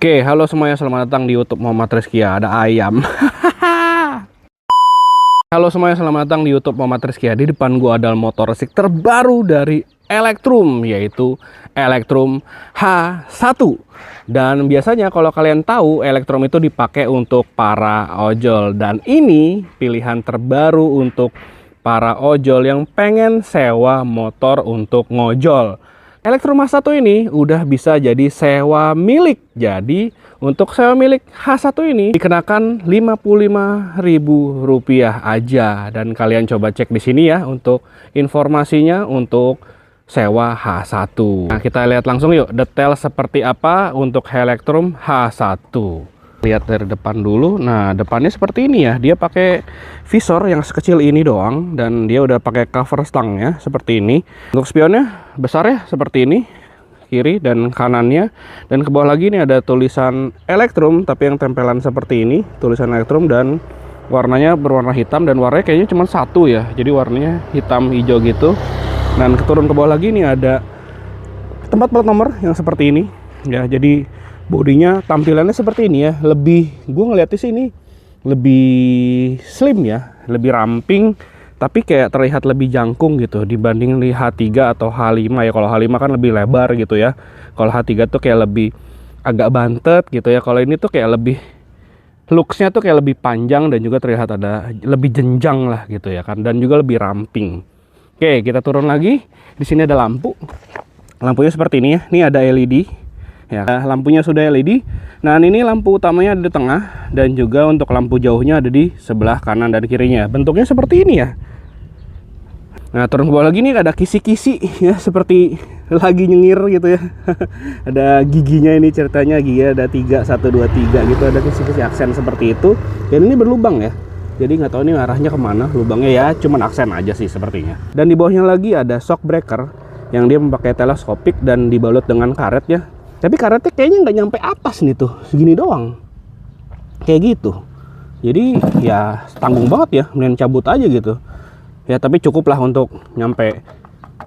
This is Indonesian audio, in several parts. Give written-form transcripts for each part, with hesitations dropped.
Oke, halo semuanya, selamat datang di YouTube Muhammad Rizky. Ada ayam. Halo semuanya, selamat datang di YouTube Muhammad Rizky. Di depan gua ada motor listrik terbaru dari Electrum, yaitu Electrum H1. Dan biasanya kalau kalian tahu, Electrum itu dipakai untuk para ojol. Dan ini pilihan terbaru untuk para ojol yang pengen sewa motor untuk ngojol. Electrum H1 ini udah bisa jadi sewa milik. Jadi untuk sewa milik H1 ini dikenakan Rp55.000 aja. Dan kalian coba cek di sini ya untuk informasinya untuk sewa H1. Nah, kita lihat langsung yuk detail seperti apa untuk Electrum H1. Lihat dari depan dulu. Nah, depannya seperti ini ya. Dia pakai visor yang sekecil ini doang dan dia udah pakai cover stangnya seperti ini. Untuk spionnya besar ya seperti ini, kiri dan kanannya. Dan ke bawah lagi ini ada tulisan Electrum tapi yang tempelan seperti ini, tulisan Electrum, dan warnanya berwarna hitam dan warnanya kayaknya cuma satu ya. Jadi warnanya hitam hijau gitu. Dan turun ke bawah lagi ini ada tempat plat nomor yang seperti ini ya. Jadi bodinya tampilannya seperti ini ya, gue ngeliatnya sih ini lebih slim ya, lebih ramping, tapi kayak terlihat lebih jangkung gitu dibanding di H3 atau H5 ya. Kalau H5 kan lebih lebar gitu ya, kalau H3 tuh kayak lebih agak bantet gitu ya. Kalau ini tuh kayak lebih looksnya tuh kayak lebih panjang dan juga terlihat ada lebih jenjang lah gitu ya kan, dan juga lebih ramping. Oke, kita turun lagi. Di sini ada lampunya seperti ini ya. Ini ada LED ya, lampunya sudah LED. Nah, ini lampu utamanya ada di tengah dan juga untuk lampu jauhnya ada di sebelah kanan dan kirinya. Bentuknya seperti ini ya. Nah, turun ke bawah lagi nih ada kisi-kisi ya, seperti lagi nyengir gitu ya. Ada giginya, ini ceritanya gigi ada 3, 1, 2, 3 gitu, ada kisi-kisi aksen seperti itu. Dan ini berlubang ya. Jadi nggak tahu ini arahnya kemana lubangnya ya, cuman aksen aja sih sepertinya. Dan di bawahnya lagi ada shock breaker yang dia memakai teleskopik dan dibalut dengan karet ya. Tapi karetnya kayaknya nggak nyampe atas nih tuh, segini doang. Kayak gitu. Jadi ya tanggung banget ya, mending cabut aja gitu. Ya tapi cukup lah untuk nyampe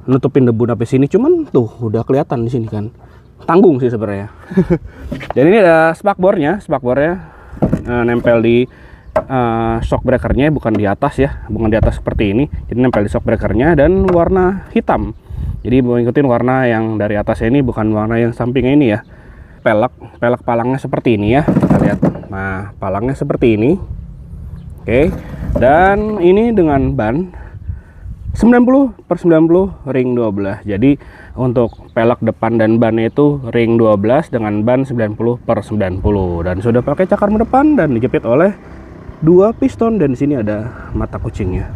nutupin debu sampai sini. Cuman tuh udah kelihatan di sini kan. Tanggung sih sebenarnya. Dan ini ada spakbornya nempel di shock breakernya, bukan di atas ya, bukan di atas seperti ini. Jadi nempel di shock breakernya dan warna hitam. Jadi mau ikutin warna yang dari atas ini, bukan warna yang sampingnya ini ya. Pelek palangnya seperti ini ya, kita lihat. Nah, palangnya seperti ini. Oke. Dan ini dengan ban 90/90 ring 12. Jadi untuk pelek depan dan bannya itu ring 12 dengan ban 90/90 dan sudah pakai cakar depan dan dijepit oleh 2 piston, dan di sini ada mata kucingnya.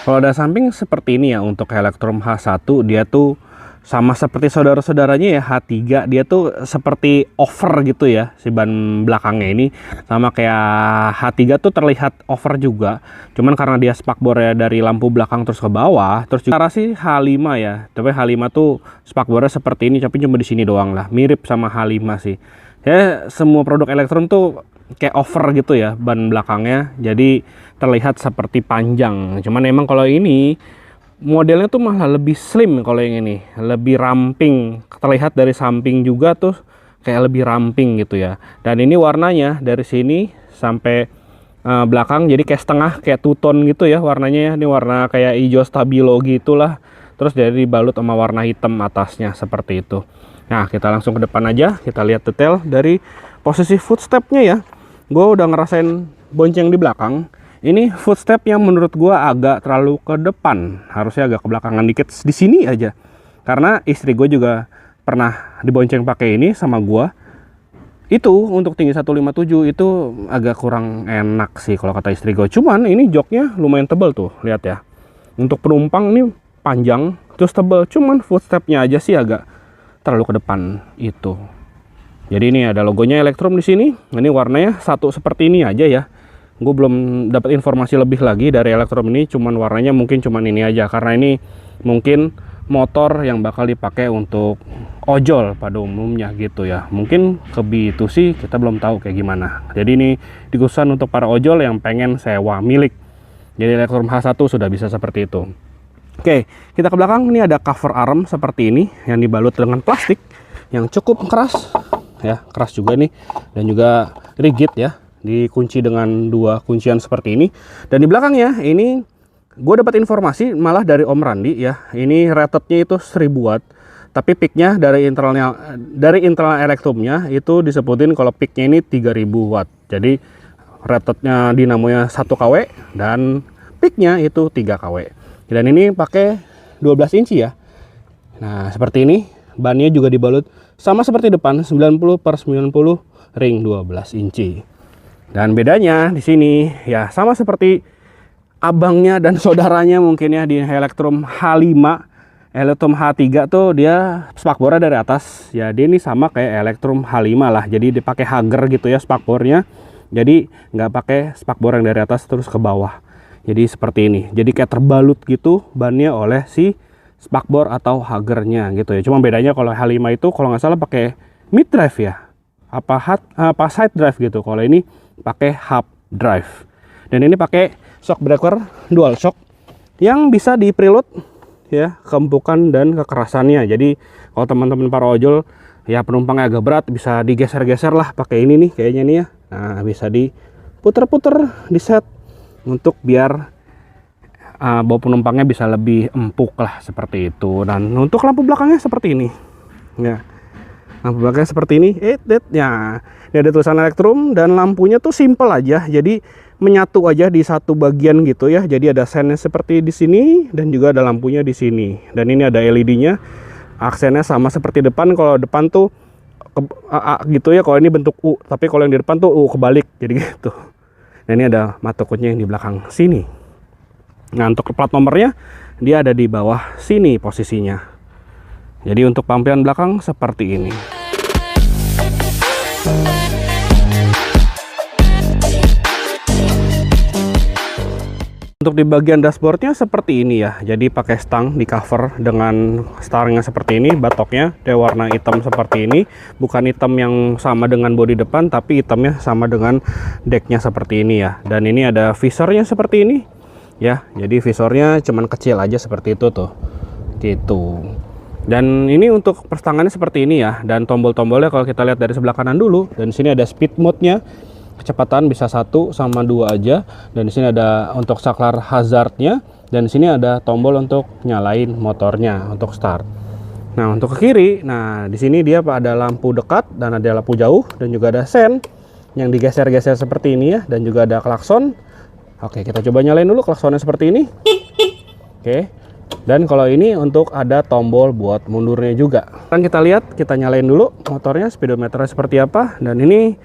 Kalau ada samping seperti ini ya untuk Electrum H1, dia tuh sama seperti saudara-saudaranya ya H3, dia tuh seperti over gitu ya, si ban belakangnya ini sama kayak H3 tuh terlihat over juga, cuman karena dia spakbornya dari lampu belakang terus ke bawah, terus juga sih H5 ya, tapi H5 tuh spakbornya seperti ini, tapi cuma di sini doang lah, mirip sama H5 sih ya. Semua produk Electrum tuh kayak over gitu ya ban belakangnya, jadi terlihat seperti panjang. Cuman emang kalau ini modelnya tuh malah lebih slim, kalau yang ini lebih ramping, terlihat dari samping juga tuh kayak lebih ramping gitu ya. Dan ini warnanya dari sini sampai belakang jadi kayak setengah, kayak two-tone gitu ya warnanya ya. Ini warna kayak hijau stabilo gitulah, terus dari dibalut sama warna hitam atasnya seperti itu. Nah, kita langsung ke depan aja, kita lihat detail dari posisi footstepnya ya. Gue udah ngerasain bonceng di belakang. Ini footstep yang menurut gue agak terlalu ke depan, harusnya agak ke belakangan dikit di sini aja. Karena istri gue juga pernah dibonceng pakai ini sama gue. Itu untuk tinggi 157 itu agak kurang enak sih kalau kata istri gue. Cuman ini joknya lumayan tebal tuh, lihat ya. Untuk penumpang ini panjang terus tebal, cuman footstepnya aja sih agak terlalu ke depan itu. Jadi ini ada logonya Electrum di sini. Ini warnanya satu seperti ini aja ya. Gue belum dapat informasi lebih lagi dari Electrum ini. Cuman warnanya mungkin cuman ini aja, karena ini mungkin motor yang bakal dipakai untuk ojol pada umumnya gitu ya. Mungkin ke B2C kita belum tahu kayak gimana. Jadi ini dikhususkan untuk para ojol yang pengen sewa milik. Jadi Electrum H1 sudah bisa seperti itu. Oke, kita ke belakang. Ini ada cover arm seperti ini yang dibalut dengan plastik yang cukup keras ya, keras juga nih, dan juga rigid ya, dikunci dengan dua kuncian seperti ini. Dan di belakangnya ini gue dapat informasi malah dari Om Randi ya, ini ratednya itu 1000 watt, tapi peaknya dari internal elektrumnya itu disebutin kalau peaknya ini 3000 watt. Jadi ratednya dinamonya 1 kW dan peaknya itu 3 kW. Dan ini pakai 12 inci ya. Nah seperti ini, bannya juga dibalut sama seperti depan, 90/90 ring 12 inci. Dan bedanya di sini ya sama seperti abangnya dan saudaranya mungkin ya, di Helectrum H5, Helectrum H3 tuh dia spakbornya dari atas. Ya dia ini sama kayak Helectrum H5 lah. Jadi dipakai hager gitu ya spakbornya. Jadi nggak pakai spakbor yang dari atas terus ke bawah. Jadi seperti ini. Jadi kayak terbalut gitu bannya oleh si spakbor atau hagernya gitu ya. Cuma bedanya kalau H5 itu kalau nggak salah pakai mid drive ya. Apa side drive gitu. Kalau ini pakai hub drive. Dan ini pakai shock breaker dual shock yang bisa di preload ya, keempukan dan kekerasannya. Jadi kalau teman-teman para ojol ya penumpangnya agak berat, bisa digeser-geser lah pakai ini nih kayaknya nih ya. Nah bisa diputer-puter, di set untuk biar bawa penumpangnya bisa lebih empuk lah seperti itu. Dan untuk lampu belakangnya seperti ini ya, lampu belakangnya seperti ini. Ya ini ada tulisan Helectrum dan lampunya tuh simple aja, jadi menyatu aja di satu bagian gitu ya. Jadi ada sennya seperti di sini dan juga ada lampunya di sini. Dan ini ada LED-nya, aksennya sama seperti depan. Kalau depan tuh A gitu ya, kalau ini bentuk U, tapi kalau yang di depan tuh U kebalik, jadi gitu. Nah ini ada matukutnya yang di belakang sini. Nah untuk plat nomornya dia ada di bawah sini posisinya. Jadi untuk lampion belakang seperti ini. Untuk di bagian dashboardnya seperti ini ya. Jadi pakai stang di cover dengan starnya seperti ini. Batoknya dia warna hitam seperti ini. Bukan hitam yang sama dengan bodi depan, tapi hitamnya sama dengan decknya seperti ini ya. Dan ini ada visornya seperti ini ya. Jadi visornya cuman kecil aja seperti itu tuh, gitu. Dan ini untuk perstangannya seperti ini ya. Dan tombol-tombolnya kalau kita lihat dari sebelah kanan dulu. Dan sini ada speed mode-nya. Kecepatan bisa 1 sama 2 aja. Dan di sini ada untuk saklar hazardnya. Dan di sini ada tombol untuk nyalain motornya untuk start. Nah untuk ke kiri, nah di sini dia ada lampu dekat dan ada lampu jauh dan juga ada sen yang digeser-geser seperti ini ya. Dan juga ada klakson. Oke, kita coba nyalain dulu klaksonnya seperti ini. Oke. Dan kalau ini untuk ada tombol buat mundurnya juga. Kan kita lihat, kita nyalain dulu motornya, speedometernya seperti apa. Dan ini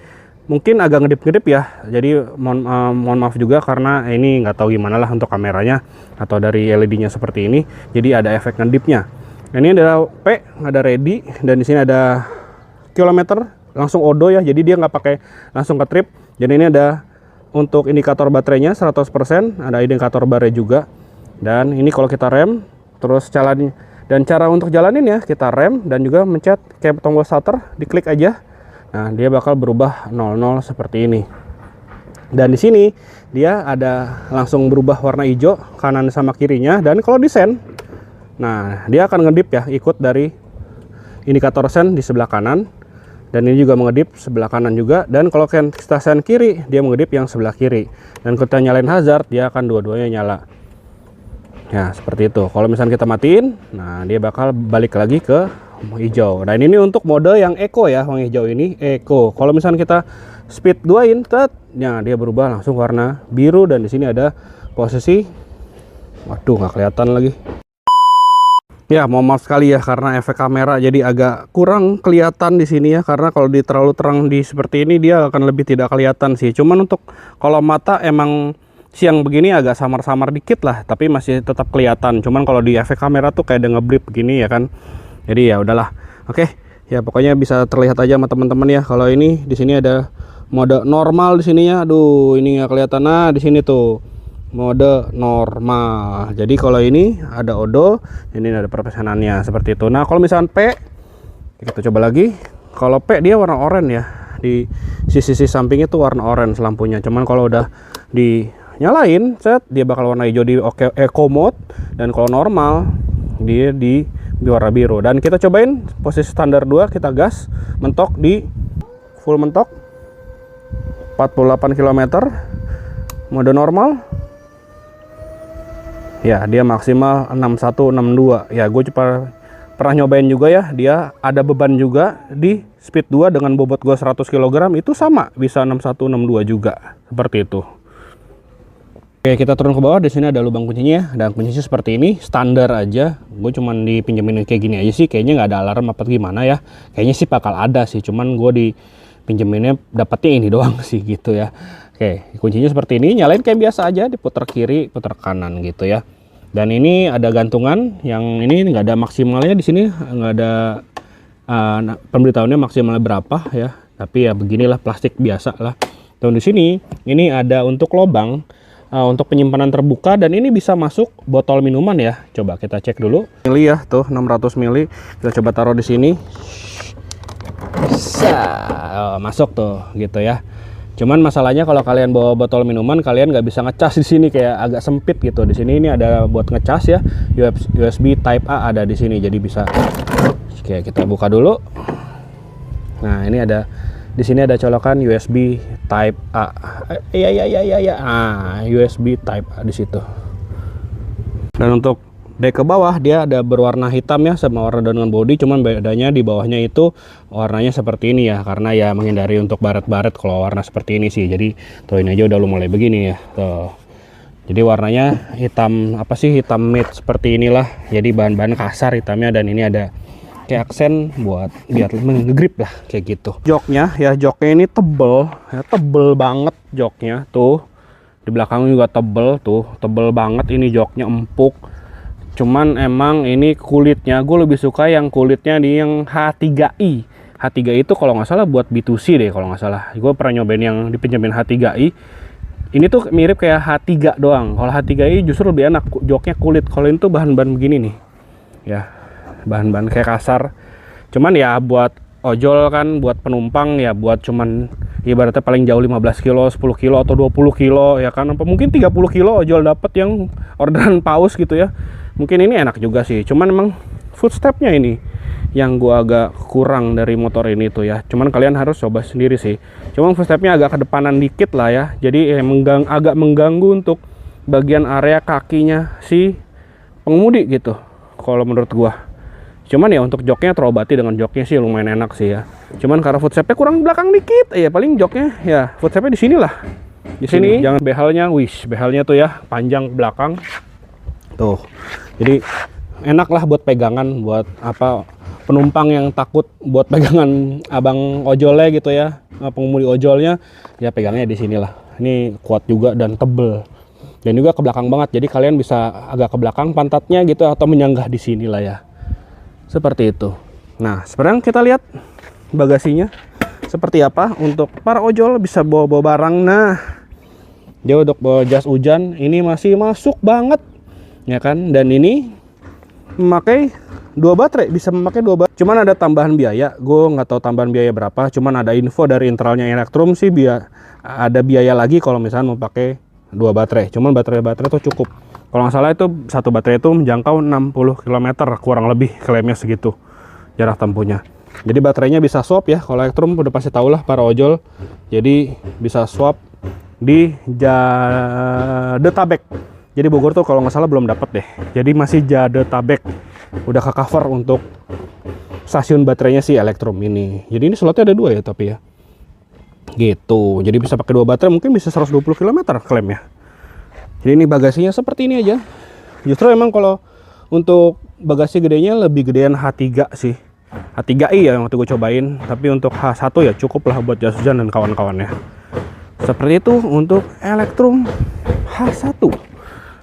mungkin agak ngedip-ngedip ya, jadi mohon maaf juga karena ini nggak tahu gimana lah untuk kameranya atau dari LED-nya seperti ini, jadi ada efek ngedipnya. Ini ada P, ada ready, dan di sini ada kilometer langsung odo ya, jadi dia nggak pakai langsung ke trip. Jadi ini ada untuk indikator baterainya 100%, ada indikator baterai juga. Dan ini kalau kita rem, terus jalan, dan cara untuk jalanin ya, kita rem dan juga mencet kayak tombol starter, diklik aja. Nah, dia bakal berubah 00 seperti ini. Dan di sini dia ada langsung berubah warna hijau kanan sama kirinya. Dan kalau di sen, nah dia akan ngedip ya, ikut dari indikator sen di sebelah kanan. Dan ini juga mengedip sebelah kanan juga. Dan kalau kita sen kiri, dia mengedip yang sebelah kiri. Dan kalau kita nyalain hazard, dia akan dua-duanya nyala. Ya seperti itu. Kalau misalnya kita matiin, nah dia bakal balik lagi ke hijau. Nah ini untuk mode yang eco ya, yang hijau ini eco. Kalau misalnya kita speed 2-in, nah dia berubah langsung warna biru. Dan di sini ada posisi, waduh nggak kelihatan lagi. Ya mohon maaf sekali ya karena efek kamera jadi agak kurang kelihatan di sini ya. Karena kalau terlalu terang di seperti ini dia akan lebih tidak kelihatan sih. Cuman untuk kalau mata emang siang begini agak samar-samar dikit lah, tapi masih tetap kelihatan. Cuman kalau di efek kamera tuh kayak ada ngeblip begini ya kan. Jadi ya udahlah. Oke, ya pokoknya bisa terlihat aja sama teman-teman ya. Kalau ini di sini ada mode normal di sininya. Aduh, ini nggak kelihatan. Nah, di sini tuh mode normal. Jadi kalau ini ada odo, ini ada perpesanannya seperti itu. Nah, kalau misalkan P, kita coba lagi. Kalau P dia warna oranye ya. Di sisi sampingnya tuh warna oranye lampunya. Cuman kalau udah di nyalain, set, dia bakal warna hijau di eco mode, dan kalau normal dia di warna biru. Dan kita cobain posisi standar 2, kita gas mentok di full mentok 48 km mode normal. Ya, dia maksimal 6162. Ya, gue pernah nyobain juga ya, dia ada beban juga di speed 2 dengan bobot gue 100 kg, itu sama bisa 6162 juga, seperti itu. Oke, kita turun ke bawah. Di sini ada lubang kuncinya, dan kuncinya seperti ini, standar aja. Gue cuman dipinjemin kayak gini aja sih, kayaknya nggak ada alarm apa gimana ya. Kayaknya sih bakal ada sih, cuman gue dipinjeminnya dapatnya ini doang sih gitu ya. Oke, kuncinya seperti ini, nyalain kayak biasa aja, diputar kiri, putar kanan gitu ya. Dan ini ada gantungan, yang ini nggak ada maksimalnya di sini, nggak ada pemberitahuannya maksimalnya berapa ya. Tapi ya beginilah, plastik biasa lah. Dan di sini ini ada untuk lubang untuk penyimpanan terbuka, dan ini bisa masuk botol minuman ya. Coba kita cek dulu. Mili ya, tuh 600 mili. Kita coba taruh di sini. Masuk tuh gitu ya. Cuman masalahnya kalau kalian bawa botol minuman, kalian nggak bisa ngecas di sini, kayak agak sempit gitu. Di sini ini ada buat ngecas ya, USB Type A ada di sini, jadi bisa. Oke, kita buka dulu. Nah, ini ada di sini ada colokan USB Type A. Ya. USB Type A di situ. Dan untuk dek ke bawah dia ada berwarna hitam ya, sama warna dengan body, cuman bedanya di bawahnya itu warnanya seperti ini ya, karena ya menghindari untuk baret-baret kalau warna seperti ini sih. Jadi tuh ini aja udah mulai begini ya tuh. Jadi warnanya hitam, apa sih, hitam matte seperti inilah. Jadi bahan-bahan kasar hitamnya, dan ini ada kayak aksen buat biar ngegrip lah kayak gitu. Joknya ya, joknya ini tebel ya, tebel banget joknya tuh. Di belakang juga tebel tuh, tebel banget ini joknya, empuk. Cuman emang ini kulitnya, gue lebih suka yang kulitnya di yang H3i. H3i itu kalau nggak salah buat B2C deh kalau nggak salah. Gue pernah nyobain yang dipinjemin H3i. Ini tuh mirip kayak H3 doang. Kalau H3i justru lebih enak, joknya kulit. Kalau ini tuh bahan-bahan begini nih. Ya, bahan-bahan kayak kasar. Cuman ya buat ojol kan, buat penumpang ya, buat cuman ibaratnya paling jauh 15 kilo, 10 kilo atau 20 kilo ya kan. Apa mungkin 30 kilo ojol dapat yang orderan paus gitu ya. Mungkin ini enak juga sih, cuman emang footstepnya ini yang gua agak kurang dari motor ini tuh ya. Cuman kalian harus coba sendiri sih. Cuman footstepnya agak kedepanan dikit lah ya, jadi agak mengganggu untuk bagian area kakinya si pengemudi gitu kalau menurut gua. Cuman ya untuk joknya terobati dengan joknya sih, lumayan enak sih ya. Cuman karena footstepnya kurang belakang dikit ya, paling joknya ya footstepnya di sini lah, di sini. Jangan behalnya, behalnya tuh ya panjang ke belakang tuh, jadi enak lah buat pegangan, buat apa penumpang yang takut buat pegangan abang ojolnya gitu ya, pengemudi ojolnya ya, pegangnya di sini lah. Ini kuat juga dan tebel, dan juga ke belakang banget, jadi kalian bisa agak ke belakang pantatnya gitu atau menyanggah di sini lah ya, seperti itu. Nah, sekarang kita lihat bagasinya seperti apa untuk para ojol bisa bawa barang. Nah, dia untuk bawa jas hujan ini masih masuk banget ya kan. Dan ini memakai 2 baterai, bisa memakai 2 baterai. Cuman ada tambahan biaya, gue nggak tahu tambahan biaya berapa. Cuman ada info dari internalnya Electrum sih, ada biaya lagi kalau misalnya mau pakai 2 baterai. Cuman baterai tuh cukup. Kalau nggak salah itu satu baterai itu menjangkau 60 km kurang lebih, klaimnya segitu jarak tempuhnya. Jadi baterainya bisa swap ya. Kalau Electrum udah pasti tau lah para ojol. Jadi bisa swap di Jadetabek. Jadi Bogor tuh kalau nggak salah belum dapat deh. Jadi masih Jadetabek, udah ke cover untuk stasiun baterainya si Electrum ini. Jadi ini slotnya ada 2 ya tapi ya, gitu. Jadi bisa pakai 2 baterai, mungkin bisa 120 km klaimnya. Jadi ini bagasinya seperti ini aja. Justru emang kalau untuk bagasi gedenya lebih gedean H3 sih, H3i ya yang waktu gue cobain. Tapi untuk H1 ya cukup lah buat jas hujan dan kawan-kawannya. Seperti itu untuk Electrum H1.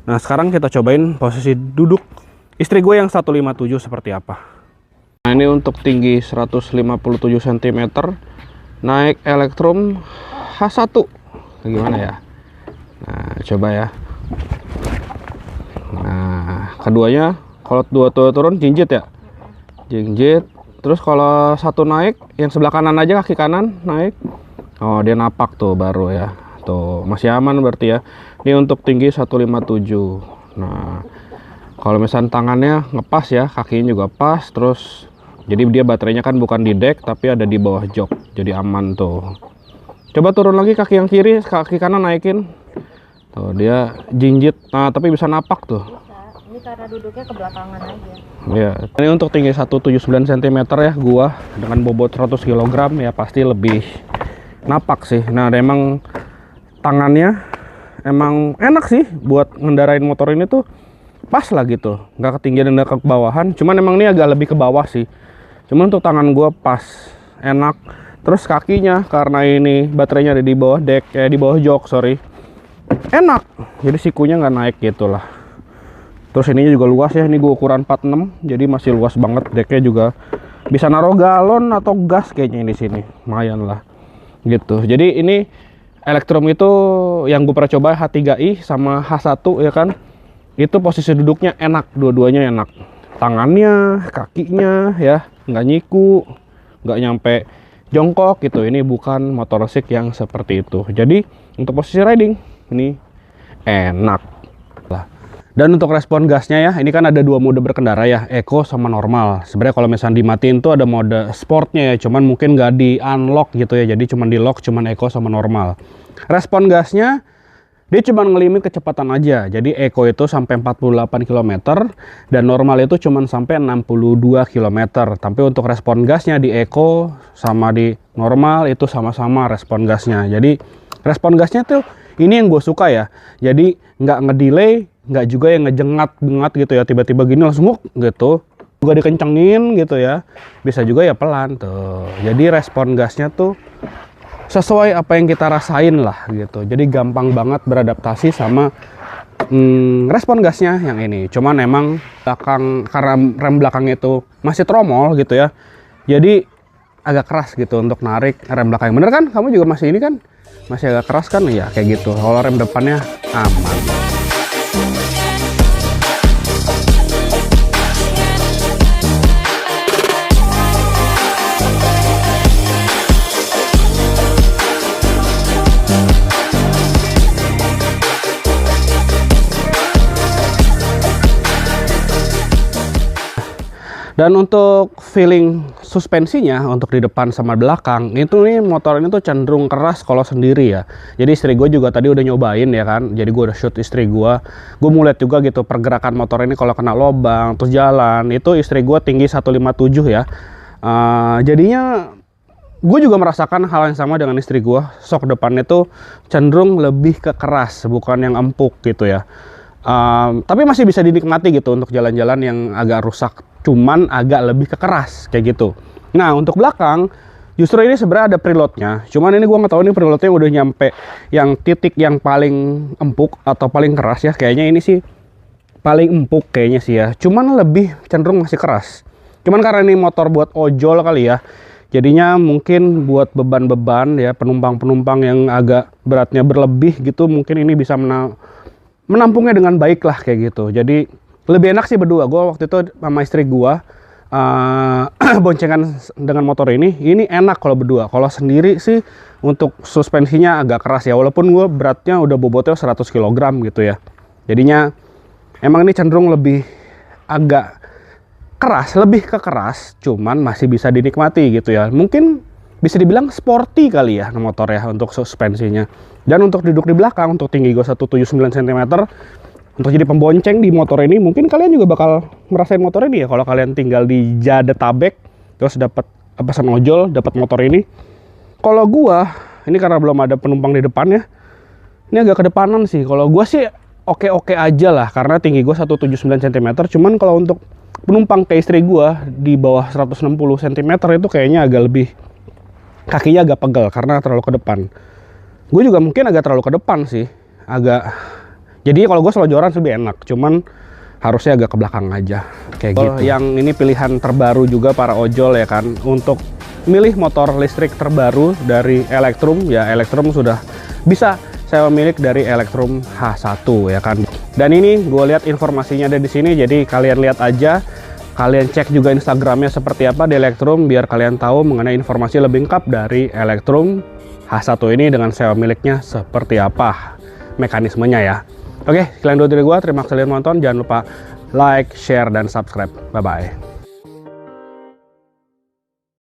Nah, sekarang kita cobain posisi duduk istri gue yang 157 seperti apa. Nah, ini untuk tinggi 157 cm, naik Electrum H1. Gimana ya? Nah, coba ya. Nah, keduanya kalau dua turun jinjit ya. Jinjit. Terus kalau satu naik, yang sebelah kanan aja, kaki kanan naik. Oh, dia napak tuh baru ya. tuh masih aman berarti ya. Ini untuk tinggi 157. Nah kalau misalnya tangannya ngepas ya, kakinya juga pas, terus jadi dia baterainya kan bukan di deck tapi ada di bawah jok, jadi aman tuh. Coba turun lagi kaki yang kiri, kaki kanan naikin. Tuh dia jinjit, nah tapi bisa napak tuh. Ini karena duduknya ke belakangan aja. Ya, ini untuk tinggi 179 cm ya, gua dengan bobot 100 kg ya pasti lebih napak sih. Nah, emang tangannya emang enak sih buat ngendarain motor ini tuh, pas lah gitu, nggak ketinggian dan nggak ke bawahan. Cuman emang ini agak lebih ke bawah sih. Cuman untuk tangan gua pas, enak. Terus kakinya karena ini baterainya ada di bawah deck, di bawah jok, sorry. Enak. Jadi sikunya nggak naik gitu lah. Terus ininya juga luas ya, ini gua ukuran 46, jadi masih luas banget. Decknya juga bisa naruh galon atau gas kayaknya di sini. Lumayan lah. Gitu. Jadi ini Electrum itu yang gue pernah coba H3i sama H1 ya kan. Itu posisi duduknya enak, dua-duanya enak. Tangannya, kakinya ya, nggak nyiku, nggak nyampe jongkok gitu. Ini bukan motor listrik yang seperti itu. Jadi untuk posisi riding ini enak lah. Dan untuk respon gasnya ya, ini kan ada dua mode berkendara ya, eco sama normal. Sebenarnya kalau misalnya dimatiin tuh ada mode sportnya ya, cuman mungkin nggak di unlock gitu ya. Jadi cuman di lock, cuman eco sama normal. Respon gasnya dia cuma ngelimit kecepatan aja. Jadi eco itu sampai 48 km dan normal itu cuma sampai 62 km. Tapi untuk respon gasnya di eco sama di normal itu sama-sama respon gasnya. Jadi respon gasnya tuh ini yang gue suka ya. Jadi nggak ngedelay, nggak juga yang ngejengat-bengat gitu ya. Tiba-tiba gini langsung gitu. Juga dikencengin gitu ya. Bisa juga ya pelan tuh. Jadi respon gasnya tuh sesuai apa yang kita rasain lah gitu. Jadi gampang banget beradaptasi sama respon gasnya yang ini. Cuman emang belakang, karena rem belakangnya itu masih tromol gitu ya, jadi agak keras gitu untuk narik rem belakang. Bener kan? Kamu juga masih ini kan? Masih agak keras kan? Ya kayak gitu. Kalau rem depannya aman. Dan untuk feeling suspensinya untuk di depan sama belakang itu nih motor ini tuh cenderung keras kalau sendiri ya. Jadi istri gue juga tadi udah nyobain ya kan. Jadi gue udah shoot istri gue mau lihat juga gitu pergerakan motor ini kalau kena lubang terus jalan. Itu istri gue tinggi 157 ya. Jadinya gue juga merasakan hal yang sama dengan istri gue. Sok depannya tuh cenderung lebih ke keras, bukan yang empuk gitu ya. Tapi masih bisa dinikmati gitu untuk jalan-jalan yang agak rusak, cuman agak lebih kekeras kayak gitu. Nah untuk belakang justru ini sebenarnya ada preloadnya, cuman ini gua nggak tahu ini preloadnya udah nyampe yang titik yang paling empuk atau paling keras ya. Kayaknya ini sih paling empuk kayaknya sih ya, cuman lebih cenderung masih keras. Cuman karena ini motor buat ojol kali ya, jadinya mungkin buat beban-beban ya, penumpang-penumpang yang agak beratnya berlebih gitu, mungkin ini bisa menampungnya dengan baik lah kayak gitu. Jadi lebih enak sih berdua. Gue waktu itu sama istri gue boncengan dengan motor ini enak kalau berdua. Kalau sendiri sih untuk suspensinya agak keras ya, walaupun gue beratnya udah bobotnya 100 kg gitu ya. Jadinya emang ini cenderung lebih agak keras, lebih ke keras, cuman masih bisa dinikmati gitu ya. Mungkin bisa dibilang sporty kali ya motor ya untuk suspensinya. Dan untuk duduk di belakang, untuk tinggi gue 179 cm, untuk jadi pembonceng di motor ini, mungkin kalian juga bakal merasain motor ini ya. Kalau kalian tinggal di Jadetabek, terus dapat pesan ojol, dapat motor ini. Kalau gua, ini karena belum ada penumpang di depan ya, ini agak kedepanan sih. Kalau gua sih oke-oke aja lah, karena tinggi gua 179 cm. Cuman kalau untuk penumpang kayak istri gua di bawah 160 cm itu kayaknya agak lebih, kakinya agak pegel karena terlalu ke depan. Gue juga mungkin agak terlalu ke depan sih, agak. Jadi kalau gue selonjoran lebih enak, cuman harusnya agak ke belakang aja kayak gitu. Yang ini pilihan terbaru juga para ojol ya kan, untuk milih motor listrik terbaru dari Electrum ya. Electrum sudah bisa saya milik dari Electrum H1 ya kan. Dan ini gue lihat informasinya ada di sini, jadi kalian lihat aja. Kalian cek juga Instagramnya seperti apa di Electrum biar kalian tahu mengenai informasi lebih lengkap dari Electrum H1 ini dengan sewa miliknya seperti apa mekanismenya ya. Oke, sekian dulu dari gua. Terima kasih kalian nonton. Jangan lupa like, share, dan subscribe. Bye-bye.